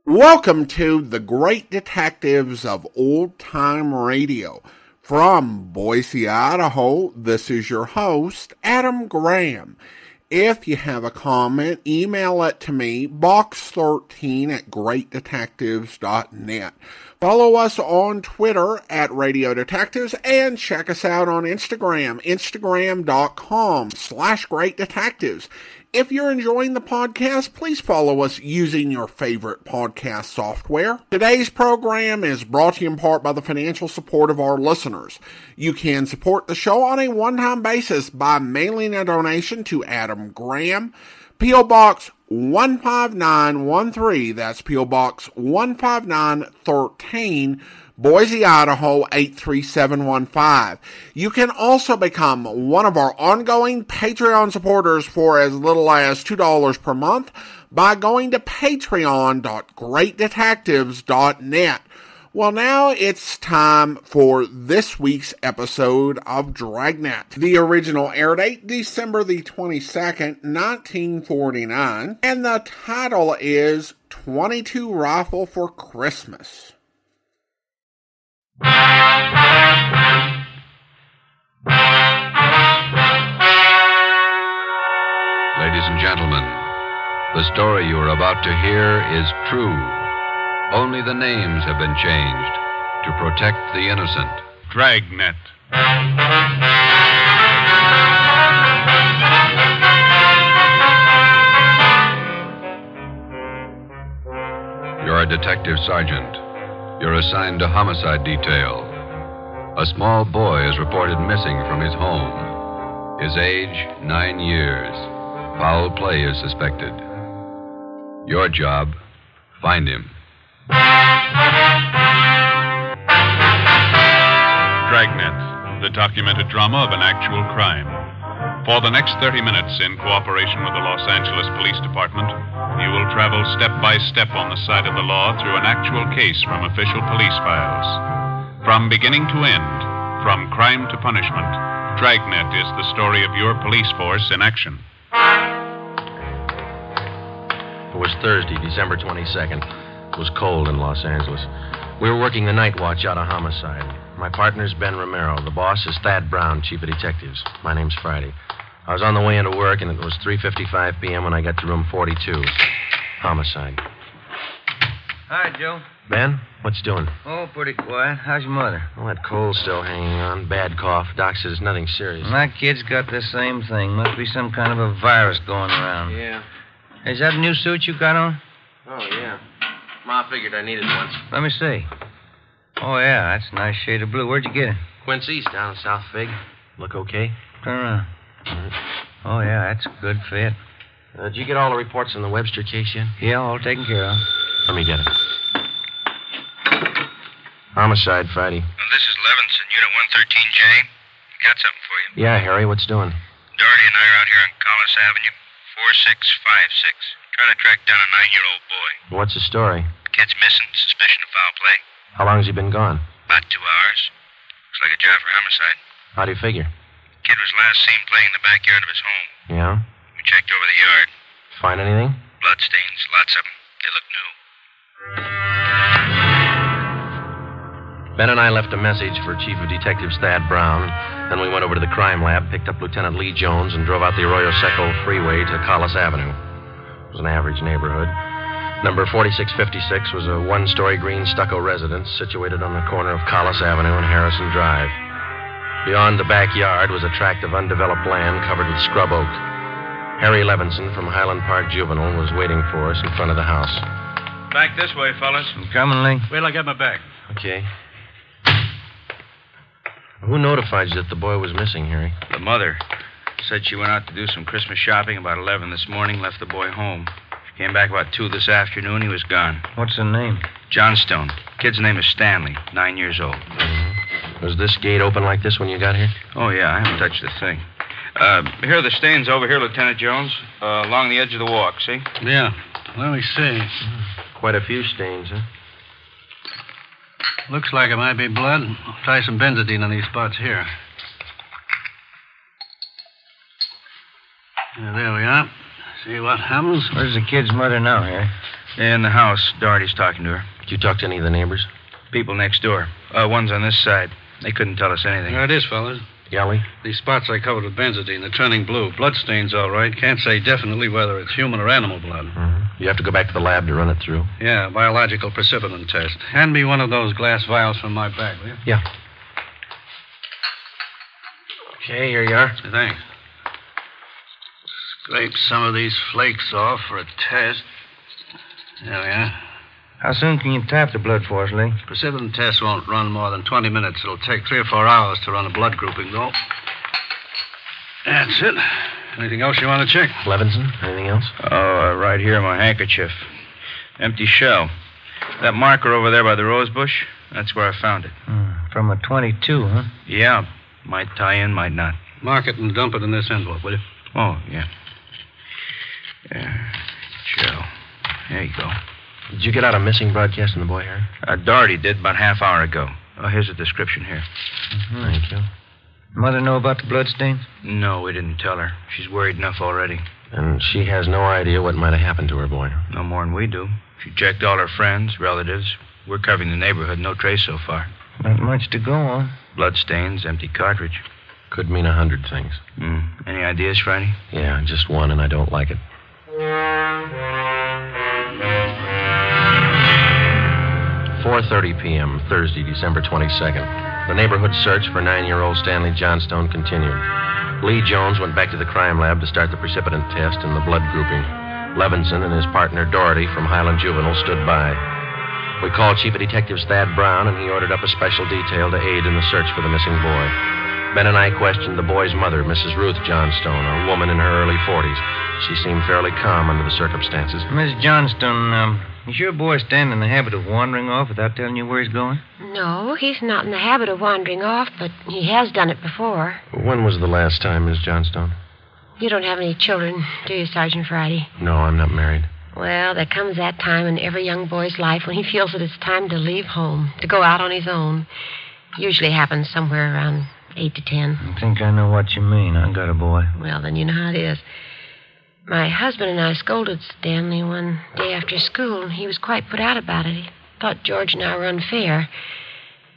Welcome to the Great Detectives of Old Time Radio. From Boise, Idaho, this is your host, Adam Graham. If you have a comment, email it to me, box13@greatdetectives.net. Follow us on Twitter @Radio Detectives and check us out on Instagram, instagram.com/Great Detectives. If you're enjoying the podcast, please follow us using your favorite podcast software. Today's program is brought to you in part by the financial support of our listeners. You can support the show on a one-time basis by mailing a donation to Adam Graham, P.O. Box 15913, that's P.O. Box 15913, Boise, Idaho 83715. You can also become one of our ongoing Patreon supporters for as little as $2 per month by going to patreon.greatdetectives.net. Well, now it's time for this week's episode of Dragnet. The original air date, December the 22nd, 1949, and the title is 22 Rifle for Christmas. Ladies and gentlemen, the story you are about to hear is true. Only the names have been changed to protect the innocent. Dragnet. You're a detective sergeant. You're assigned to homicide detail. A small boy is reported missing from his home. His age, 9 years. Foul play is suspected. Your job, find him. Dragnet, the documented drama of an actual crime. For the next 30 minutes, in cooperation with the Los Angeles Police Department, you will travel step by step on the side of the law through an actual case from official police files. From beginning to end, from crime to punishment, Dragnet is the story of your police force in action. It was Thursday, December 22nd. It was cold in Los Angeles. We were working the night watch out of homicide. My partner's Ben Romero. The boss is Thad Brown, chief of detectives. My name's Friday. I was on the way into work, and it was 3:55 p.m. when I got to room 42. Homicide. Hi, Joe. Ben, what you doing? Oh, pretty quiet. How's your mother? Well, that cold's still hanging on. Bad cough. Doc says nothing serious. My kid's got the same thing. Must be some kind of a virus going around. Yeah. Is that a new suit you got on? Oh, yeah. Ma figured I needed one. Let me see. Oh, yeah, that's a nice shade of blue. Where'd you get it? Quincy's down in South Fig. Look okay? Turn around. Mm-hmm. Oh, yeah, that's a good fit. Did you get all the reports on the Webster case yet? Yeah, all taken care of. Let me get it. Homicide, Friday. Well, this is Levinson, Unit 113J. Got something for you. Yeah, Harry, what's doing? Doherty and I are out here on Collis Avenue, 4656. Trying to track down a 9-year-old boy. What's the story? The kid's missing, suspicion of foul play. How long has he been gone? About 2 hours. Looks like a job for homicide. How do you figure? Kid was last seen playing in the backyard of his home. Yeah? We checked over the yard. Find anything? Bloodstains, lots of them. They look new. Ben and I left a message for Chief of Detectives Thad Brown. Then we went over to the crime lab, picked up Lieutenant Lee Jones, and drove out the Arroyo Seco freeway to Collis Avenue. It was an average neighborhood. Number 4656 was a one-story green stucco residence situated on the corner of Collis Avenue and Harrison Drive. Beyond the backyard was a tract of undeveloped land covered with scrub oak. Harry Levinson from Highland Park Juvenile was waiting for us in front of the house. Back this way, fellas. I'm coming, Lee. Wait till I get my bag. Okay. Who notified you that the boy was missing, Harry? The mother said she went out to do some Christmas shopping about 11 this morning, left the boy home. She came back about 2 this afternoon. He was gone. What's the name? Johnstone. Kid's name is Stanley, 9 years old. Mm-hmm. Was this gate open like this when you got here? Oh, yeah, I haven't touched the thing. Here are the stains over here, Lieutenant Jones, along the edge of the walk, see? Yeah. Let me see. Quite a few stains, huh? Looks like it might be blood. I'll try some benzodine on these spots here. Yeah, there we are. See what happens? Where's the kid's mother now, Harry? In the house. Doherty's talking to her. Did you talk to any of the neighbors? People next door. One's on this side. They couldn't tell us anything. There it is, fellas. Yally? These spots I covered with benzodine, they're turning blue. Bloodstains, all right. Can't say definitely whether it's human or animal blood. Mm-hmm. You have to go back to the lab to run it through? Yeah, biological precipitin test. Hand me one of those glass vials from my bag, will you? Yeah. Okay, here you are. Thanks. Scrape some of these flakes off for a test. There we are. How soon can you tap the blood for us, Lee? Precipitin test won't run more than 20 minutes. It'll take 3 or 4 hours to run a blood grouping, though. That's it. Anything else you want to check? Levinson, anything else? Oh, right here, my handkerchief. Empty shell. That marker over there by the rose bush, that's where I found it. From a .22, huh? Yeah. Might tie in, might not. Mark it and dump it in this envelope, will you? Oh, yeah. Shell. There you go. Did you get out a missing broadcast on the boy, Harry? Doherty did about half hour ago. Here's a description here. Mm-hmm. Thank you. Mother know about the bloodstains? No, we didn't tell her. She's worried enough already. And she has no idea what might have happened to her boy? No more than we do. She checked all her friends, relatives. We're covering the neighborhood. No trace so far. Not much to go on. Bloodstains, empty cartridge. Could mean 100 things. Any ideas, Friday? Yeah, just one, and I don't like it. 4:30 p.m., Thursday, December 22nd. The neighborhood search for 9-year-old Stanley Johnstone continued. Lee Jones went back to the crime lab to start the precipitin test and the blood grouping. Levinson and his partner Doherty from Highland Juvenile stood by. We called Chief of Detectives Thad Brown, and he ordered up a special detail to aid in the search for the missing boy. Ben and I questioned the boy's mother, Mrs. Ruth Johnstone, a woman in her early 40s. She seemed fairly calm under the circumstances. Miss Johnstone, is your boy Stan in the habit of wandering off without telling you where he's going? No, he's not in the habit of wandering off, but he has done it before. When was the last time, Miss Johnstone? You don't have any children, do you, Sergeant Friday? No, I'm not married. Well, there comes that time in every young boy's life when he feels that it's time to leave home, to go out on his own. Usually happens somewhere around 8 to 10. I think I know what you mean. I got a boy. Well, then you know how it is. My husband and I scolded Stanley one day after school, and he was quite put out about it. He thought George and I were unfair.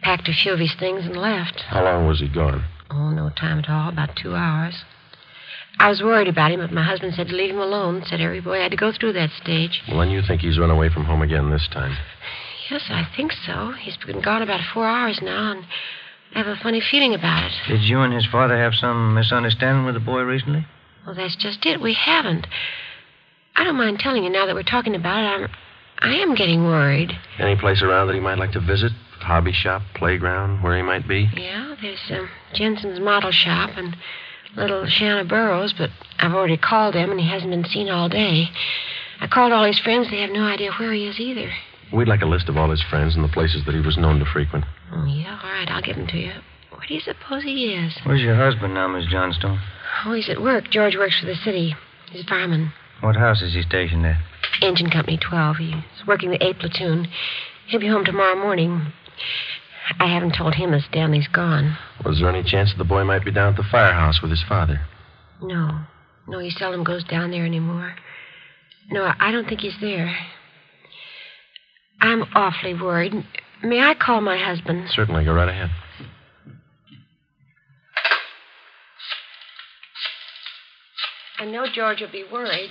Packed a few of his things and left. How long was he gone? Oh, no time at all. About 2 hours. I was worried about him, but my husband said to leave him alone. Said every boy had to go through that stage. Well, then you think he's run away from home again this time? Yes, I think so. He's been gone about 4 hours now, and I have a funny feeling about it. Did you and his father have some misunderstanding with the boy recently? Well, that's just it. We haven't. I don't mind telling you now that we're talking about it. I am getting worried. Any place around that he might like to visit? Hobby shop, playground, where he might be? Yeah, there's Jensen's model shop and little Shanna Burroughs, but I've already called them, and he hasn't been seen all day. I called all his friends. They have no idea where he is either. We'd like a list of all his friends and the places that he was known to frequent. Oh, yeah? All right, I'll give them to you. Where do you suppose he is? Where's your husband now, Miss Johnstone? Oh, he's at work. George works for the city. He's a fireman. What house is he stationed at? Engine Company 12. He's working the 8th platoon. He'll be home tomorrow morning. I haven't told him that Stanley's gone. Was there any chance that the boy might be down at the firehouse with his father? No. No, he seldom goes down there anymore. No, I don't think he's there. I'm awfully worried. May I call my husband? Certainly. Go right ahead. I know George will be worried.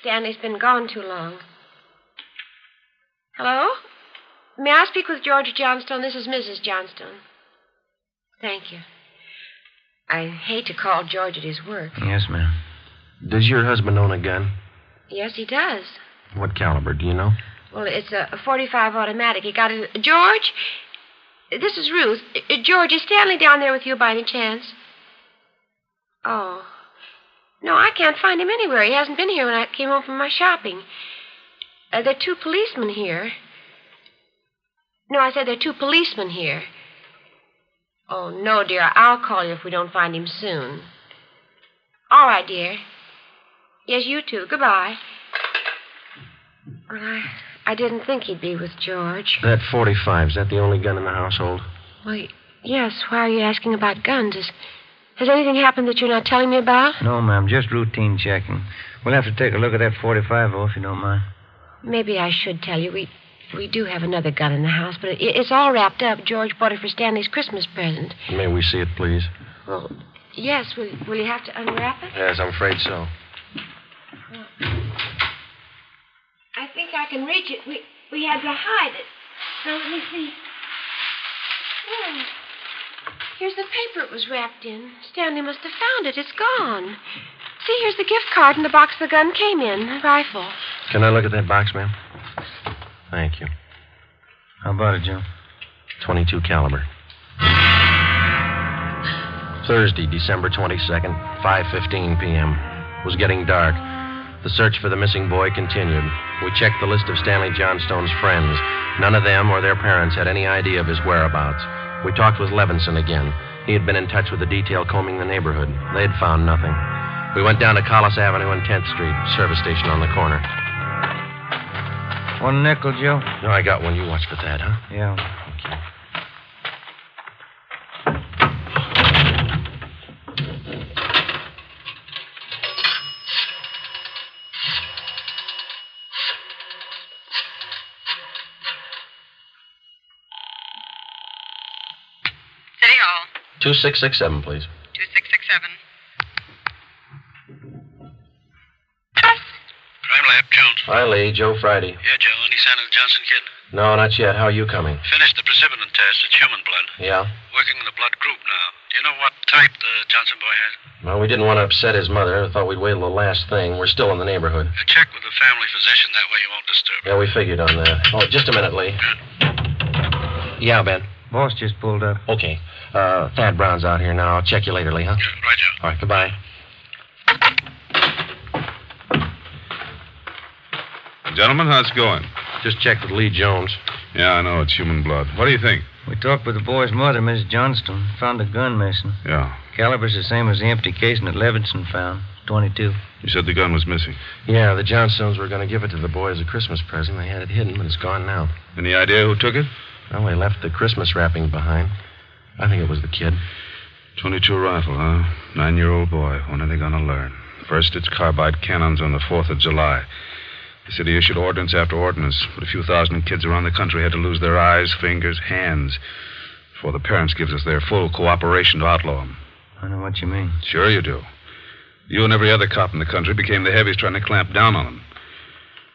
Stanley's been gone too long. Hello? May I speak with George Johnstone? This is Mrs. Johnstone. Thank you. I hate to call George at his work. Yes, ma'am. Does your husband own a gun? Yes, he does. What caliber, do you know? Well, it's a .45 automatic. He got it. George? This is Ruth. George, is Stanley down there with you by any chance? Oh. No, I can't find him anywhere. He hasn't been here when I came home from my shopping. There are 2 policemen here. No, I said there are 2 policemen here. Oh, no, dear. I'll call you if we don't find him soon. All right, dear. Yes, you too. Goodbye. Well, I didn't think he'd be with George. That .45, is that the only gun in the household? Well, yes. Why are you asking about guns? Has anything happened that you're not telling me about? No, ma'am. Just routine checking. We'll have to take a look at that .45, if you don't mind. Maybe I should tell you. We do have another gun in the house, but it's all wrapped up. George bought it for Stanley's Christmas present. May we see it, please? Well, yes. Will you have to unwrap it? Yes, I'm afraid so. I think I can reach it. We had to hide it. Now, let me see. Oh, here's the paper it was wrapped in. Stanley must have found it. It's gone. See, here's the gift card and the box the gun came in, the rifle. Can I look at that box, ma'am? Thank you. How about it, Joe? .22 caliber. Thursday, December 22nd, 5:15 p.m. It was getting dark. The search for the missing boy continued. We checked the list of Stanley Johnstone's friends. None of them or their parents had any idea of his whereabouts. We talked with Levinson again. He had been in touch with the detail combing the neighborhood. They had found nothing. We went down to Collis Avenue and 10th Street, service station on the corner. 1 nickel, Joe? No, I got one. You watch for that, huh? Yeah. Okay. City Hall. 2667, please. 2667. Crime Lab, Jones. Hi, Lee. Joe Friday. Yeah, Joe. Any sign of the Johnson kid? No, not yet. How are you coming? Finished the precipitin test. It's human blood. Yeah? Working the blood group now. Do you know what type the Johnson boy has? Well, we didn't want to upset his mother. Thought we'd wait till the last thing. We're still in the neighborhood. Check with the family physician. That way you won't disturb him. Yeah, we figured on that. Oh, just a minute, Lee. Yeah, Ben. Boss just pulled up. Okay. Thad Brown's out here now. I'll check you later, Lee, huh? Yeah, right, Joe. All right, goodbye. Gentlemen, how's it going? Just checked with Lee Jones. Yeah, I know. It's human blood. What do you think? We talked with the boy's mother, Mrs. Johnstone. Found a gun missing. Yeah. Caliber's the same as the empty casing that Levinson found. 22. You said the gun was missing. Yeah, the Johnstones were going to give it to the boy as a Christmas present. They had it hidden, but it's gone now. Any idea who took it? Well, they left the Christmas wrapping behind. I think it was the kid. .22 rifle, huh? 9-year-old boy. When are they going to learn? First, it's carbide cannons on the 4th of July. The city issued ordinance after ordinance, but a few thousand kids around the country had to lose their eyes, fingers, hands before the parents gives us their full cooperation to outlaw them. I know what you mean. Sure you do. You and every other cop in the country became the heavies trying to clamp down on them.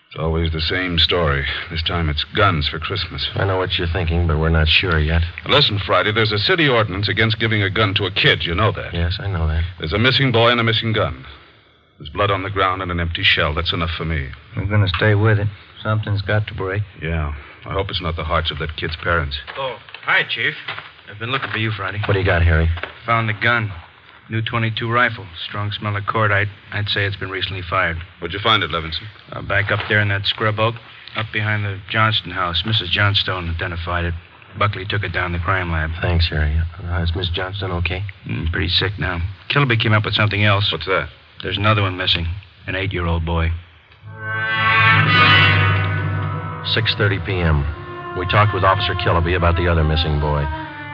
It's always the same story. This time it's guns for Christmas. I know what you're thinking, but we're not sure yet. Listen, Friday, there's a city ordinance against giving a gun to a kid. You know that? Yes, I know that. There's a missing boy and a missing gun. There's blood on the ground and an empty shell. That's enough for me. We're going to stay with it. Something's got to break. Yeah. I hope it's not the hearts of that kid's parents. Oh, hi, Chief. I've been looking for you, Friday. What do you got, Harry? Found the gun. New .22 rifle. Strong smell of cord. I'd say it's been recently fired. Where'd you find it, Levinson? Back up there in that scrub oak. Up behind the Johnston house. Mrs. Johnstone identified it. Buckley took it down to the crime lab. Thanks, Harry. Is Miss Johnstone okay? Pretty sick now. Kilby came up with something else. What's that? There's another one missing. An 8-year-old boy. 6:30 p.m. We talked with Officer Kilby about the other missing boy.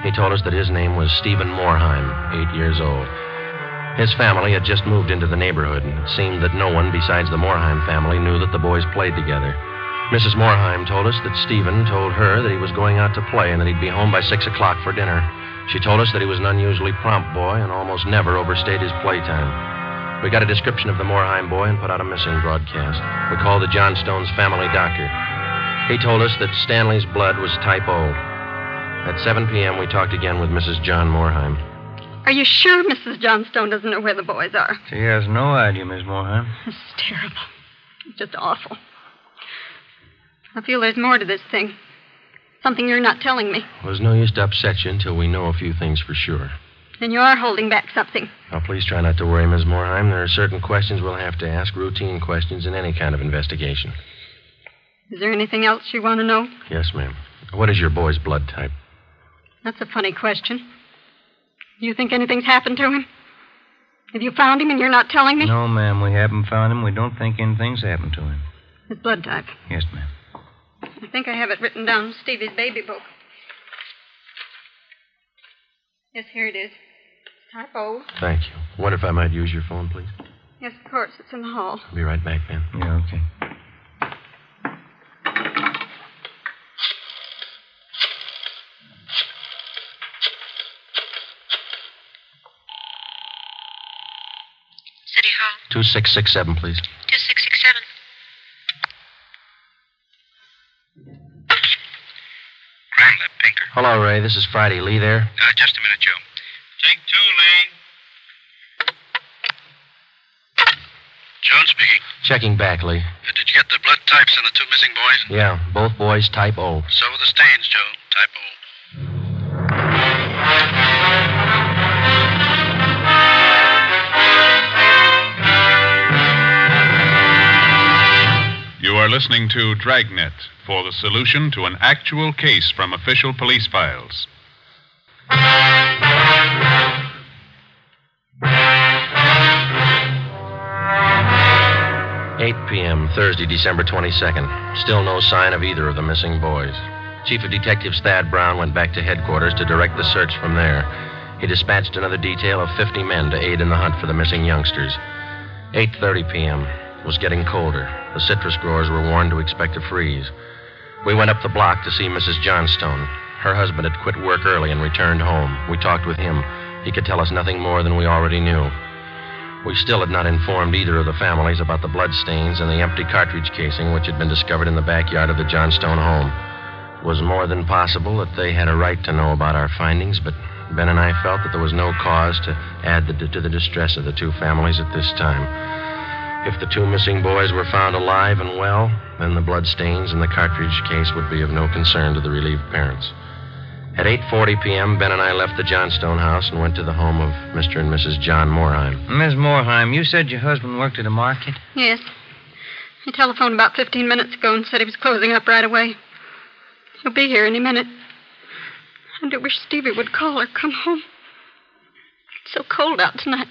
He told us that his name was Stephen Morheim, 8 years old. His family had just moved into the neighborhood, and it seemed that no one besides the Morheim family knew that the boys played together. Mrs. Morheim told us that Stephen told her that he was going out to play and that he'd be home by 6 o'clock for dinner. She told us that he was an unusually prompt boy and almost never overstayed his playtime. We got a description of the Morheim boy and put out a missing broadcast. We called the Johnstones' family doctor. He told us that Stanley's blood was type O. At 7 p.m., we talked again with Mrs. John Morheim. Are you sure Mrs. Johnstone doesn't know where the boys are? She has no idea, Miss Morheim. It's terrible. It's just awful. I feel there's more to this thing. Something you're not telling me. Well, there's no use to upset you until we know a few things for sure. Then you are holding back something. Now, please try not to worry, Miss Morheim. There are certain questions we'll have to ask, routine questions in any kind of investigation. Is there anything else you want to know? Yes, ma'am. What is your boy's blood type? That's a funny question. Do you think anything's happened to him? Have you found him and you're not telling me? No, ma'am, we haven't found him. We don't think anything's happened to him. His blood type. Yes, ma'am. I think I have it written down in Stevie's baby book. Yes, here it is. Type O. Thank you. I wonder if I might use your phone, please? Yes, of course. It's in the hall. I'll be right back, Ben. Yeah, okay. City Hall. 2667, please. 2667. Crime Lab, Pinker. Hello, Ray. This is Friday. Lee there? Just a minute, Joe. Take 2, Lee. Jones speaking. Checking back, Lee. Did you get the blood types on the 2 missing boys? Yeah, both boys type O. So were the stains, Joe. Type O. You are listening to Dragnet for the solution to an actual case from official police files. 8 p.m., Thursday, December 22nd. Still no sign of either of the missing boys. Chief of Detectives Thad Brown went back to headquarters to direct the search from there. He dispatched another detail of 50 men to aid in the hunt for the missing youngsters. 8:30 p.m. It was getting colder. The citrus growers were warned to expect a freeze. We went up the block to see Mrs. Johnstone. Her husband had quit work early and returned home. We talked with him. He could tell us nothing more than we already knew. We still had not informed either of the families about the bloodstains and the empty cartridge casing which had been discovered in the backyard of the Johnstone home. It was more than possible that they had a right to know about our findings, but Ben and I felt that there was no cause to add to the distress of the two families at this time. If the 2 missing boys were found alive and well, then the bloodstains in the cartridge case would be of no concern to the relieved parents. At 8:40 p.m., Ben and I left the Johnstone house and went to the home of Mr. and Mrs. John Moorheim. Miss Moorheim, you said your husband worked at a market? Yes. He telephoned about 15 minutes ago and said he was closing up right away. He'll be here any minute. I do wish Stevie would call or come home. It's so cold out tonight.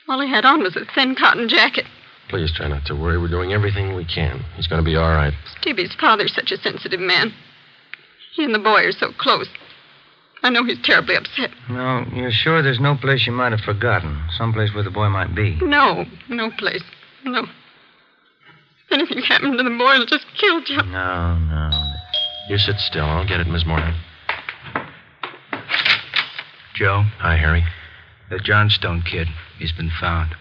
All he had on was a thin cotton jacket. Please try not to worry. We're doing everything we can. He's going to be all right. Stevie's father's such a sensitive man. He and the boy are so close. I know he's terribly upset. No, you're sure there's no place you might have forgotten? Someplace where the boy might be? No place. No. If anything happened to the boy, it'll just kill John. No. You sit still. I'll get it, Miss Moorheim. Joe? Hi, Harry. The Johnstone kid. He's been found.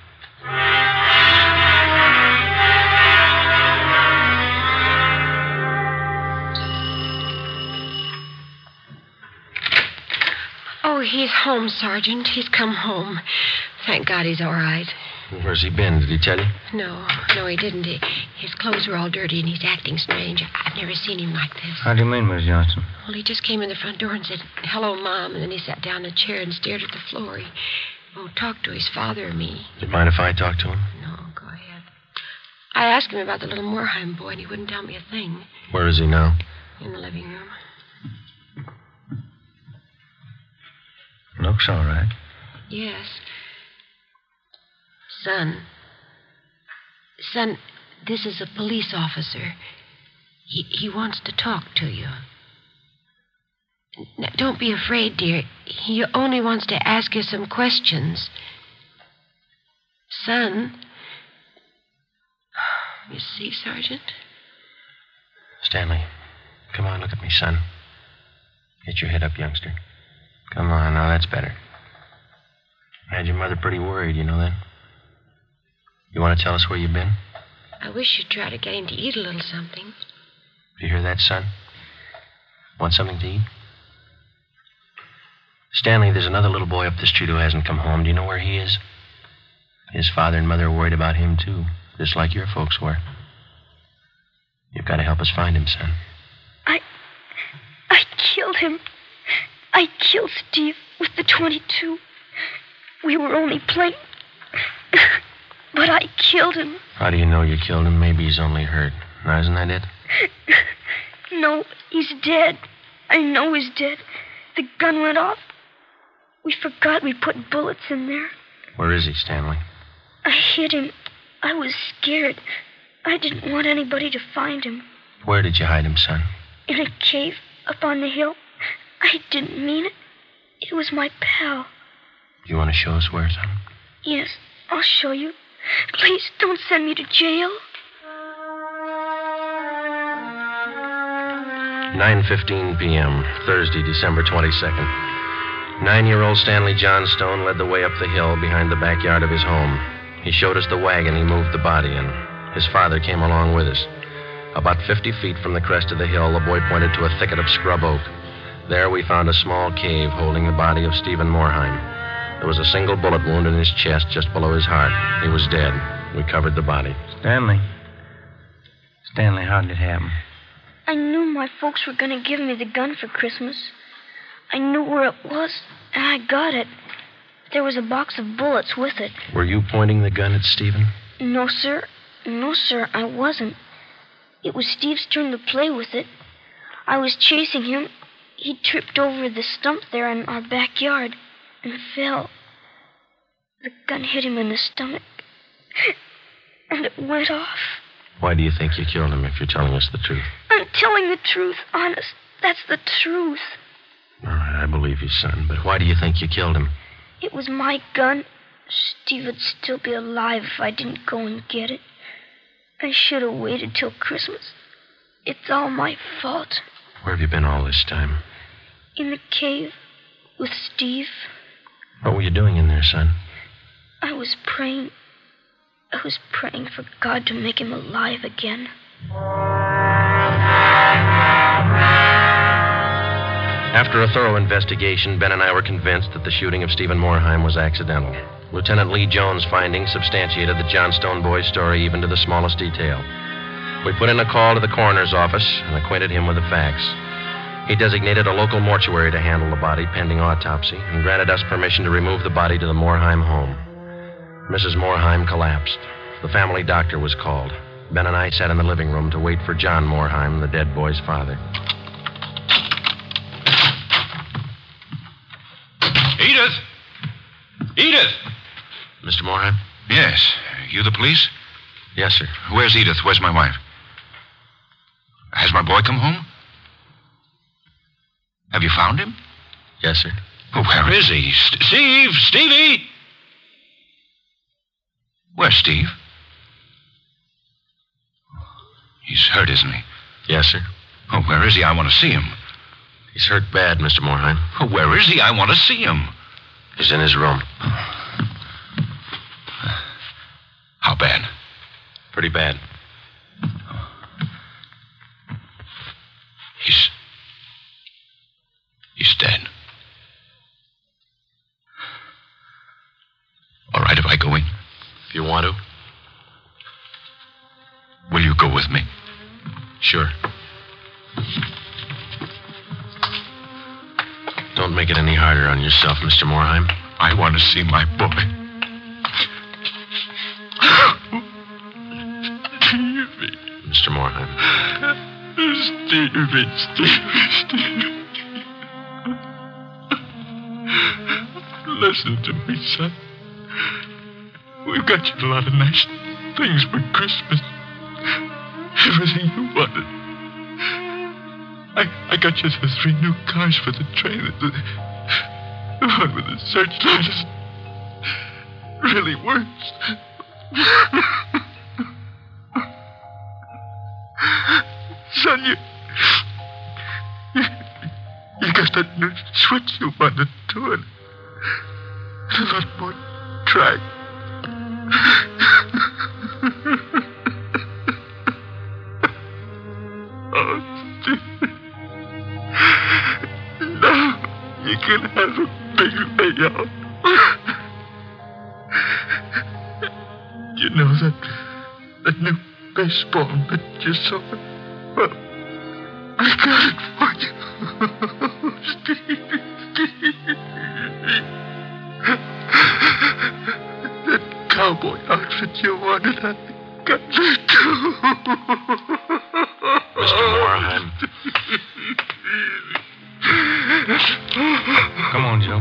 Oh, he's home, Sergeant. He's come home. Thank God he's all right. Where's he been? Did he tell you? No, he didn't. His clothes were all dirty and he's acting strange. I've never seen him like this. How do you mean, Miss Johnson? Well, he just came in the front door and said, "Hello, Mom," and then he sat down in a chair and stared at the floor. He won't talk to his father or me. Do you mind if I talk to him? No, go ahead. I asked him about the little Moorheim boy, and he wouldn't tell me a thing. Where is he now? In the living room. Looks all right. Yes. Son, this is a police officer. He wants to talk to you. Now, don't be afraid, dear. He only wants to ask you some questions. Son. You see, Sergeant? Stanley, come on, look at me, son. Get your head up, youngster. Come on, now that's better. I had your mother pretty worried, you know that? You want to tell us where you've been? I wish you'd try to get him to eat a little something. You hear that, son? Want something to eat? Stanley, there's another little boy up the street who hasn't come home. Do you know where he is? His father and mother are worried about him, too, just like your folks were. You've got to help us find him, son. I killed him. I killed Steve with the .22. We were only playing. But I killed him. How do you know you killed him? Maybe he's only hurt. Now, isn't that it? No, he's dead. I know he's dead. The gun went off. We forgot we put bullets in there. Where is he, Stanley? I hid him. I was scared. I didn't want anybody to find him. Where did you hide him, son? In a cave up on the hill. I didn't mean it. It was my pal. You want to show us where, son? Yes, I'll show you. Please don't send me to jail. 9:15 p.m., Thursday, December 22nd. 9-year-old Stanley Johnstone led the way up the hill behind the backyard of his home. He showed us the wagon he moved the body in. His father came along with us. About 50 feet from the crest of the hill, the boy pointed to a thicket of scrub oak. There we found a small cave holding the body of Stephen Morheim. There was a single bullet wound in his chest just below his heart. He was dead. We covered the body. Stanley, how did it happen? I knew my folks were going to give me the gun for Christmas. I knew where it was, and I got it. There was a box of bullets with it. Were you pointing the gun at Stephen? No, sir. No, sir, I wasn't. It was Steve's turn to play with it. I was chasing him. He tripped over the stump there in our backyard and fell. The gun hit him in the stomach, and it went off. Why do you think you killed him if you're telling us the truth? I'm telling the truth, honest. That's the truth. All right, I believe you, son, but why do you think you killed him? It was my gun. Steve would still be alive if I didn't go and get it. I should have waited till Christmas. It's all my fault. Where have you been all this time? In the cave with Steve. What were you doing in there, son? I was praying. I was praying for God to make him alive again. After a thorough investigation, Ben and I were convinced that the shooting of Stephen Morheim was accidental. Lieutenant Lee Jones' findings substantiated the Johnstone boy's story even to the smallest detail. We put in a call to the coroner's office and acquainted him with the facts. He designated a local mortuary to handle the body pending autopsy and granted us permission to remove the body to the Morheim home. Mrs. Morheim collapsed. The family doctor was called. Ben and I sat in the living room to wait for John Morheim, the dead boy's father. Edith! Edith! Mr. Morheim? Yes. You the police? Yes, sir. Where's Edith? Where's my wife? Has my boy come home? Have you found him? Yes, sir. Oh, where is he? Steve! Stevie! Where's Steve? He's hurt, isn't he? Yes, sir. Oh, where is he? I want to see him. He's hurt bad, Mr. Morheim. Oh, where is he? I want to see him. He's in his room. How bad? Pretty bad. He's dead. All right, if I go in? If you want to. Will you go with me? Sure. Don't make it any harder on yourself, Mr. Morheim. I want to see my boy. Stevie. Mr. Morheim. Stevie. Listen to me, son. We've got you a lot of nice things for Christmas. Everything you wanted. I got you the 3 new cars for the train. The one with the searchlight really works. Son, you got that new switch you wanted to it. A lot more track. Oh, Steve. Now you can have a big layout. You know that new baseball mitt you saw? Well, I got it for you. Steve. That cowboy outfit you wanted, I got that too. Mr. Morheim. Come on, Joe.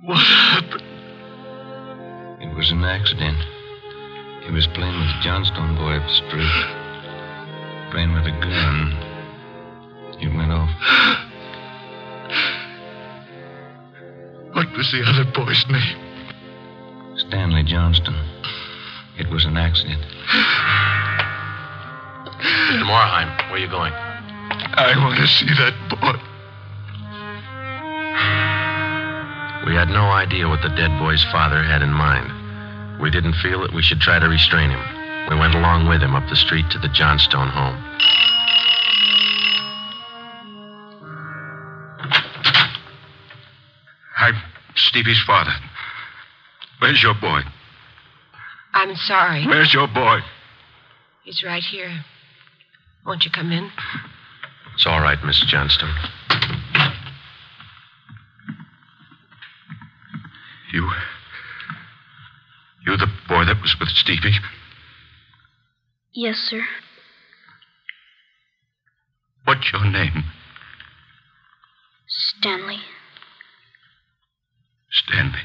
What happened? It was an accident. He was playing with Johnstone boy up the street. Playing with a gun. It went off. What was the other boy's name? Stanley Johnston. It was an accident. Mr. Morheim, where are you going? I want to see that boy. We had no idea what the dead boy's father had in mind. We didn't feel that we should try to restrain him. We went along with him up the street to the Johnstone home. I'm Stevie's father. Where's your boy? I'm sorry. Where's your boy? He's right here. Won't you come in? It's all right, Miss Johnstone. You the boy that was with Stevie? Yes, sir. What's your name? Stanley. Stanley.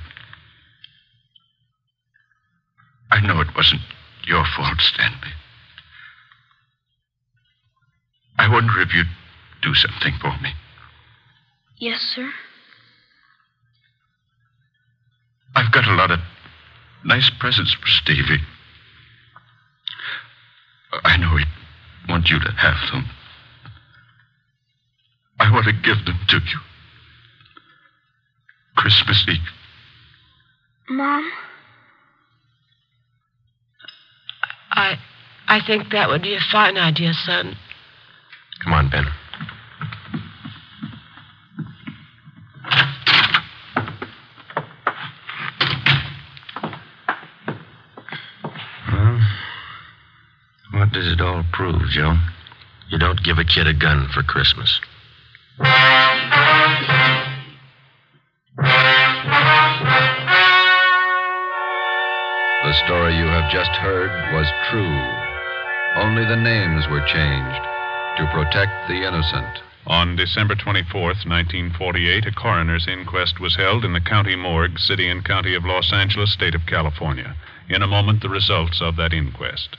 I know it wasn't your fault, Stanley. I wonder if you'd do something for me. Yes, sir. I've got a lot of nice presents for Stevie. I know he'd want you to have them. I want to give them to you. Christmas Eve. Mom? I think that would be a fine idea, son. Come on, Ben. Well, what does it all prove, Joe? You don't give a kid a gun for Christmas. The story you have just heard was true. Only the names were changed to protect the innocent. On December 24th, 1948, a coroner's inquest was held in the county morgue, city and county of Los Angeles, state of California. In a moment, the results of that inquest.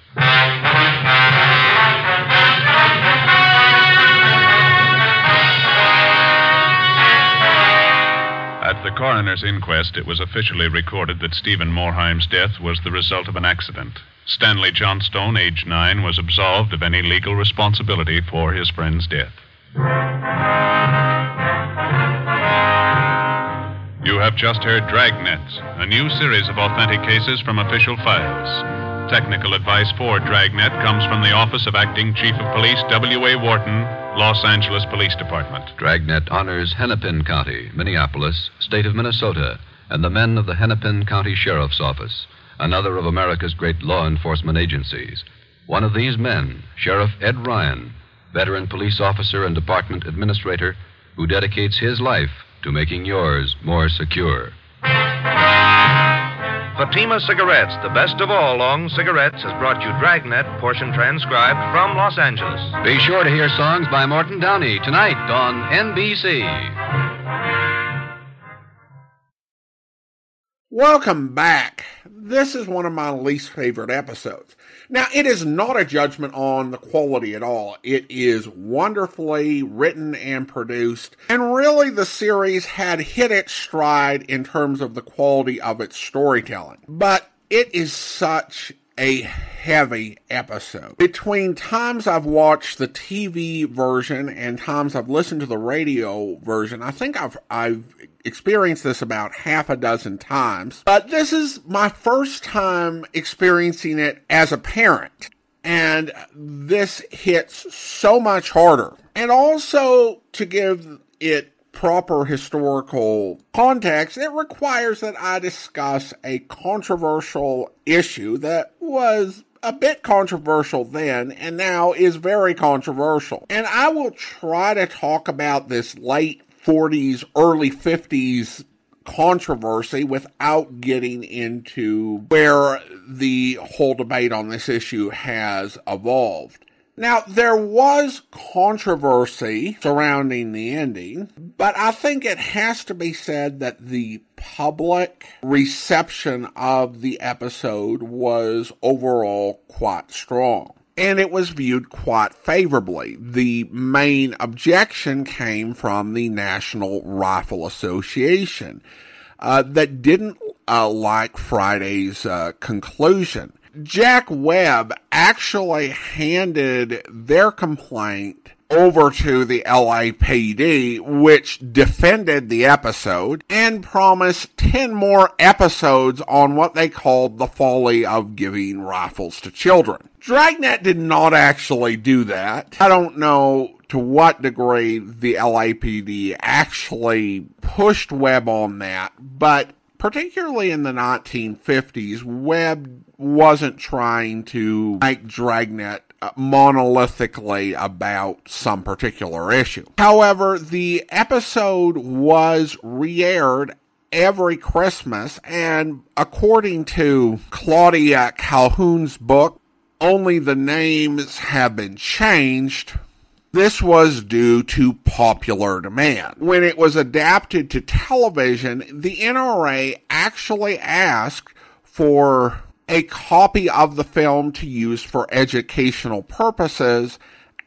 At the coroner's inquest, it was officially recorded that Stephen Morheim's death was the result of an accident. Stanley Johnstone, age 9, was absolved of any legal responsibility for his friend's death. You have just heard Dragnet, a new series of authentic cases from official files. Technical advice for Dragnet comes from the Office of Acting Chief of Police W.A. Wharton, Los Angeles Police Department. Dragnet honors Hennepin County, Minneapolis, state of Minnesota, and the men of the Hennepin County Sheriff's Office, another of America's great law enforcement agencies. One of these men, Sheriff Ed Ryan, veteran police officer and department administrator, who dedicates his life to making yours more secure. Fatima Cigarettes, the best of all long cigarettes, has brought you Dragnet, portion transcribed from Los Angeles. Be sure to hear songs by Morton Downey tonight on NBC. Welcome back. This is one of my least favorite episodes. Now, it is not a judgment on the quality at all. It is wonderfully written and produced, and really the series had hit its stride in terms of the quality of its storytelling. But it is such a heavy episode. Between times I've watched the TV version and times I've listened to the radio version, I think I've experienced this about half a dozen times. But this is my first time experiencing it as a parent. And this hits so much harder. And also, to give it proper historical context, it requires that I discuss a controversial issue that was a bit controversial then and now is very controversial. And I will try to talk about this late 40s, early 50s controversy without getting into where the whole debate on this issue has evolved. Now, there was controversy surrounding the ending, but I think it has to be said that the public reception of the episode was overall quite strong, and it was viewed quite favorably. The main objection came from the National Rifle Association that didn't like Friday's conclusion. Jack Webb actually handed their complaint over to the LAPD, which defended the episode and promised 10 more episodes on what they called the folly of giving rifles to children. Dragnet did not actually do that. I don't know to what degree the LAPD actually pushed Webb on that, but particularly in the 1950s, Webb wasn't trying to make Dragnet monolithically about some particular issue. However, the episode was re-aired every Christmas, and according to Claudia Calhoun's book, Only the Names Have Been Changed, this was due to popular demand. When it was adapted to television, the NRA actually asked for a copy of the film to use for educational purposes,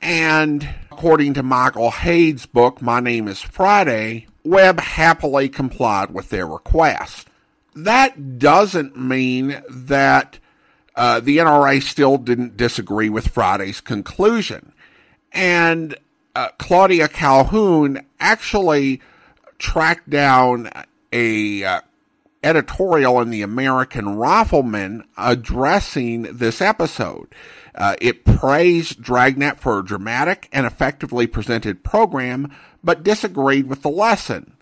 and according to Michael Hayde's book, My Name is Friday, Webb happily complied with their request. That doesn't mean that the NRA still didn't disagree with Friday's conclusion. And Claudia Calhoun actually tracked down a editorial in the American Rifleman addressing this episode. It praised Dragnet for a dramatic and effectively presented program, but disagreed with the lesson,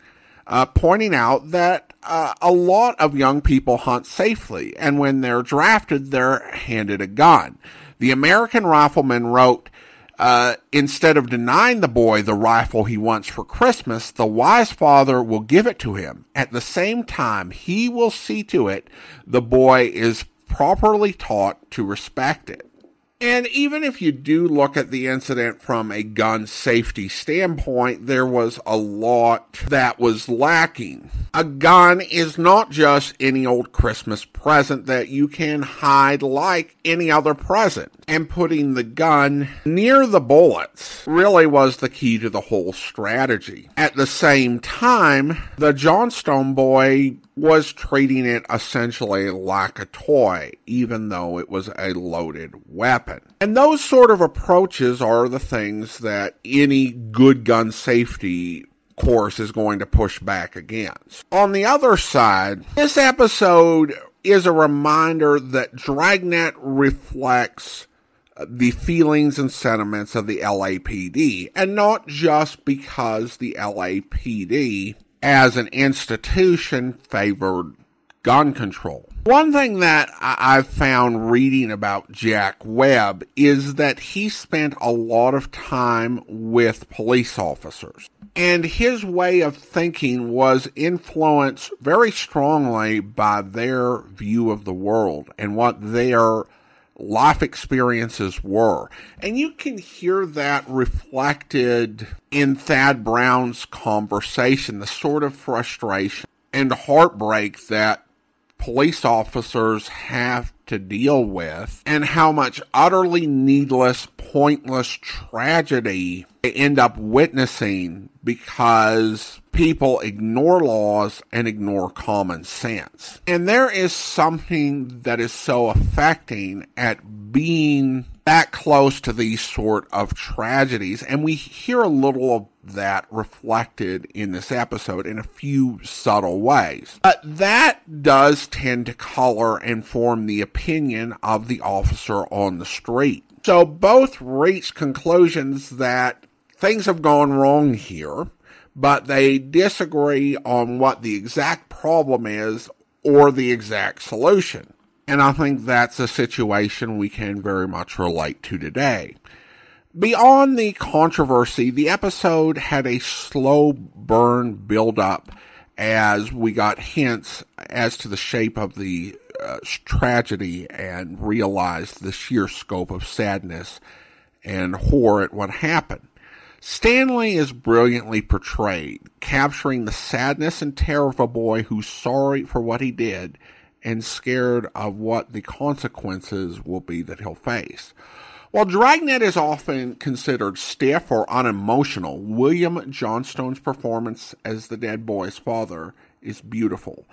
pointing out that a lot of young people hunt safely, and when they're drafted, they're handed a gun. The American Rifleman wrote, instead of denying the boy the rifle he wants for Christmas, the wise father will give it to him. At the same time, he will see to it the boy is properly taught to respect it. And even if you do look at the incident from a gun safety standpoint, there was a lot that was lacking. A gun is not just any old Christmas present that you can hide like any other present. And putting the gun near the bullets really was the key to the whole strategy. At the same time, the Johnstone boy was treating it essentially like a toy, even though it was a loaded weapon. And those sort of approaches are the things that any good gun safety course is going to push back against. On the other side, this episode is a reminder that Dragnet reflects the feelings and sentiments of the LAPD, and not just because the LAPD as an institution favored gun control. One thing that I've found reading about Jack Webb is that he spent a lot of time with police officers, and his way of thinking was influenced very strongly by their view of the world and what their life experiences were. And you can hear that reflected in Thad Brown's conversation, the sort of frustration and heartbreak that police officers have to deal with, and how much utterly needless, pointless tragedy they end up witnessing because people ignore laws and ignore common sense. And there is something that is so affecting at being that close to these sort of tragedies, and we hear a little of that reflected in this episode in a few subtle ways. But that does tend to color and form the opinion of the officer on the street. So both reach conclusions that things have gone wrong here, but they disagree on what the exact problem is or the exact solution. And I think that's a situation we can very much relate to today. Beyond the controversy, the episode had a slow burn build-up as we got hints as to the shape of the tragedy and realized the sheer scope of sadness and horror at what happened. Stanley is brilliantly portrayed, capturing the sadness and terror of a boy who's sorry for what he did and scared of what the consequences will be that he'll face. While Dragnet is often considered stiff or unemotional, William Johnstone's performance as the dead boy's father is beautiful,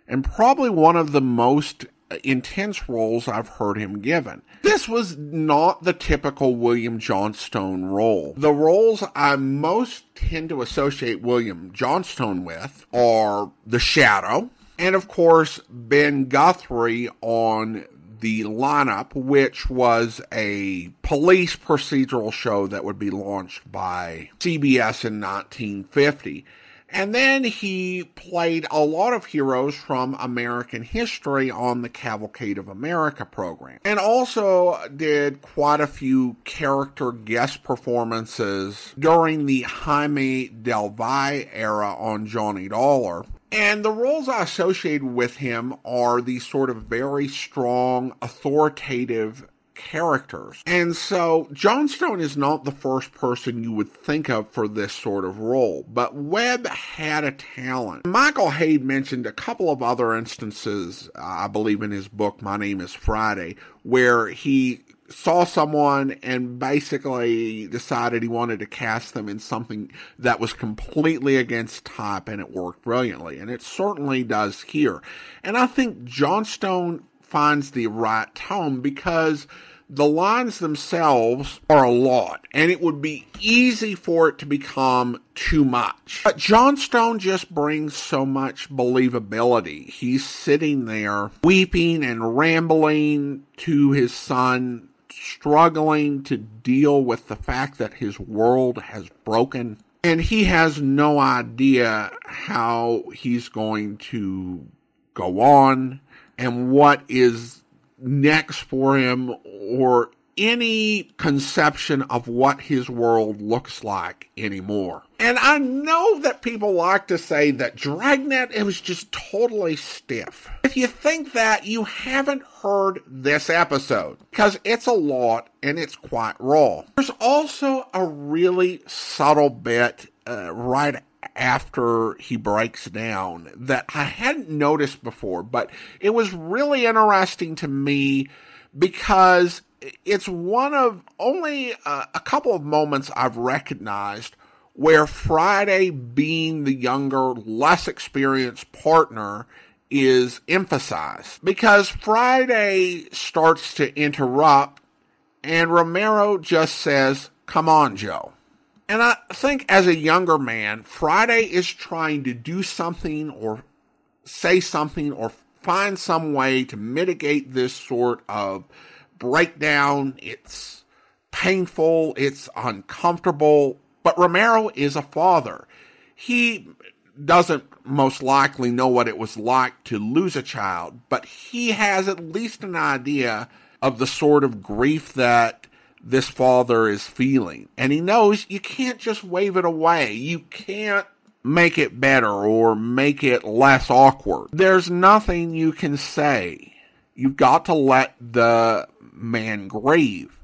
and probably one of the most intense roles I've heard him given. This was not the typical William Johnstone role. The roles I most tend to associate William Johnstone with are The Shadow, and of course Ben Guthrie on The Lineup, which was a police procedural show that would be launched by CBS in 1950. And then he played a lot of heroes from American history on the Cavalcade of America program. And also did quite a few character guest performances during the Jaime Del Valle era on Johnny Dollar. And the roles I associated with him are these sort of very strong, authoritative characters. And so Johnstone is not the first person you would think of for this sort of role, but Webb had a talent. Michael Hayde mentioned a couple of other instances, I believe in his book, My Name is Friday, where he saw someone and basically decided he wanted to cast them in something that was completely against type, and it worked brilliantly. And it certainly does here. And I think Johnstone finds the right tone because the lines themselves are a lot, and it would be easy for it to become too much. But Johnstone just brings so much believability. He's sitting there weeping and rambling to his son, struggling to deal with the fact that his world has broken, and he has no idea how he's going to go on and what is next for him, or any conception of what his world looks like anymore. And I know that people like to say that Dragnet, it was just totally stiff. If you think that, you haven't heard this episode, because it's a lot and it's quite raw. There's also a really subtle bit right after he breaks down that I hadn't noticed before, but it was really interesting to me because it's one of only a couple of moments I've recognized where Friday, being the younger, less experienced partner, is emphasized. Because Friday starts to interrupt and Romero just says, "Come on, Joe." And I think as a younger man, Friday is trying to do something or say something or find some way to mitigate this sort of breakdown. It's painful, it's uncomfortable, but Romero is a father. He doesn't most likely know what it was like to lose a child, but he has at least an idea of the sort of grief that this father is feeling. And he knows you can't just wave it away. You can't make it better or make it less awkward. There's nothing you can say. You've got to let the man grieve.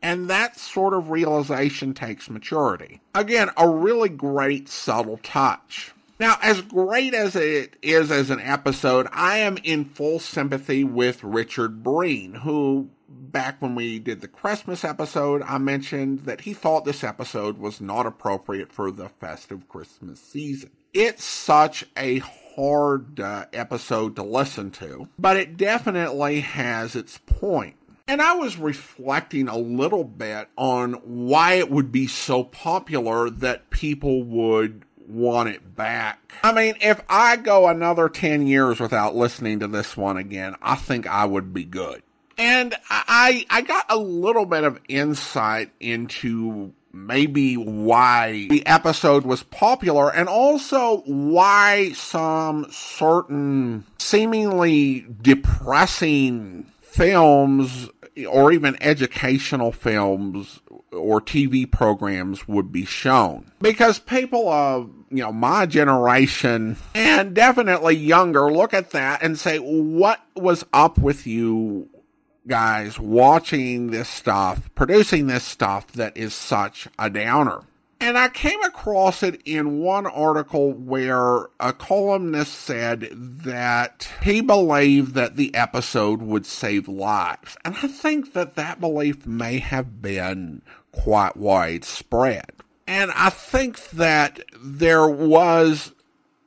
And that sort of realization takes maturity. Again, a really great subtle touch. Now, as great as it is as an episode, I am in full sympathy with Richard Breen, who, back when we did the Christmas episode, I mentioned that he thought this episode was not appropriate for the festive Christmas season. It's such a hard episode to listen to, but it definitely has its point. And I was reflecting a little bit on why it would be so popular that people would want it back. I mean, if I go another 10 years without listening to this one again, I think I would be good. And I got a little bit of insight into maybe why the episode was popular, and also why some certain seemingly depressing films or even educational films or TV programs would be shown. Because people of, my generation and definitely younger look at that and say, what was up with you guys watching this stuff, producing this stuff that is such a downer? And I came across it in one article where a columnist said that he believed that the episode would save lives. And I think that belief may have been quite widespread. And I think that there was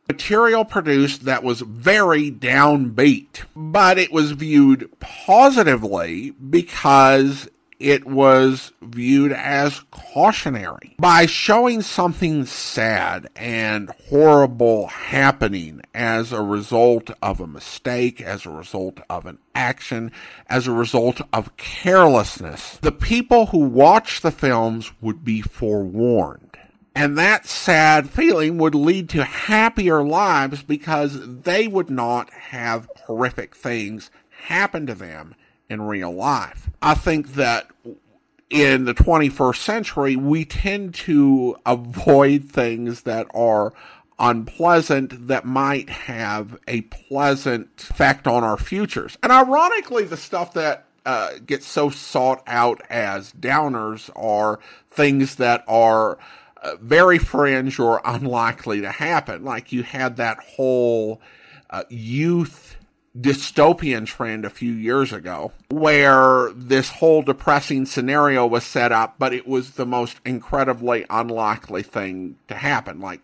material produced that was very downbeat, but it was viewed positively because it was viewed as cautionary. By showing something sad and horrible happening as a result of a mistake, as a result of an action, as a result of carelessness, the people who watch the films would be forewarned. And that sad feeling would lead to happier lives because they would not have horrific things happen to them in real life. I think that in the 21st century, we tend to avoid things that are unpleasant that might have a pleasant effect on our futures. And ironically, the stuff that gets so sought out as downers are things that are very fringe or unlikely to happen. Like you had that whole youth dystopian trend a few years ago where this whole depressing scenario was set up, but it was the most incredibly unlikely thing to happen. Like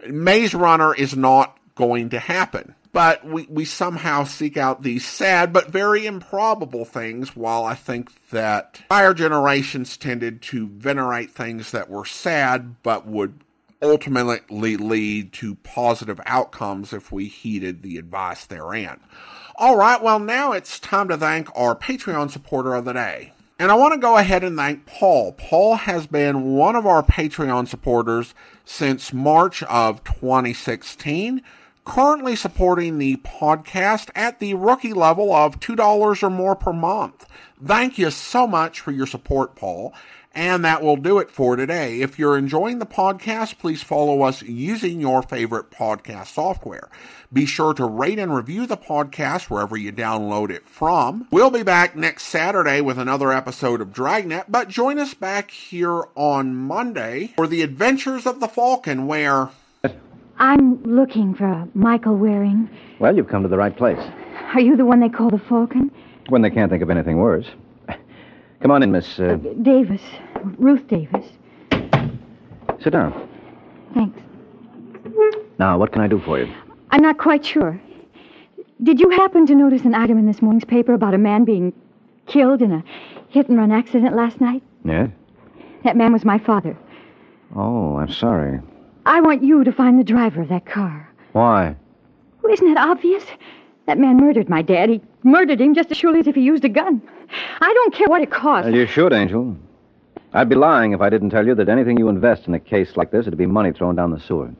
Maze Runner is not going to happen, but we somehow seek out these sad but very improbable things, while I think that prior generations tended to venerate things that were sad but would ultimately lead to positive outcomes if we heeded the advice therein. All right, well, now it's time to thank our Patreon supporter of the day. And I want to go ahead and thank Paul. Paul has been one of our Patreon supporters since March of 2016, currently supporting the podcast at the rookie level of $2 or more per month. Thank you so much for your support, Paul. And that will do it for today. If you're enjoying the podcast, please follow us using your favorite podcast software. Be sure to rate and review the podcast wherever you download it from. We'll be back next Saturday with another episode of Dragnet, but join us back here on Monday for the Adventures of the Falcon, where... I'm looking for Michael Waring. Well, you've come to the right place. Are you the one they call the Falcon? When they can't think of anything worse. Come on in, Miss... Davis. Ruth Davis. Sit down. Thanks. Now, what can I do for you? I'm not quite sure. Did you happen to notice an item in this morning's paper about a man being killed in a hit-and-run accident last night? Yes? That man was my father. Oh, I'm sorry. I want you to find the driver of that car. Why? Well, isn't that obvious? That man murdered my dad. He murdered him just as surely as if he used a gun. I don't care what it costs. Well, you should, Angel. I'd be lying if I didn't tell you that anything you invest in a case like this would be money thrown down the sewer.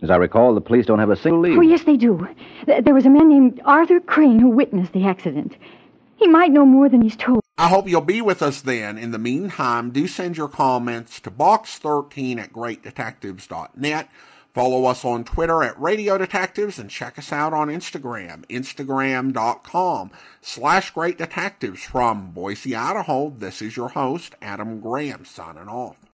As I recall, the police don't have a single lead. Oh, yes, they do. There was a man named Arthur Crane who witnessed the accident. He might know more than he's told. I hope you'll be with us then. In the meantime, do send your comments to box13@greatdetectives.net. Follow us on Twitter at Radio Detectives and check us out on Instagram, instagram.com/greatdetectives. From Boise, Idaho, this is your host, Adam Graham, signing off.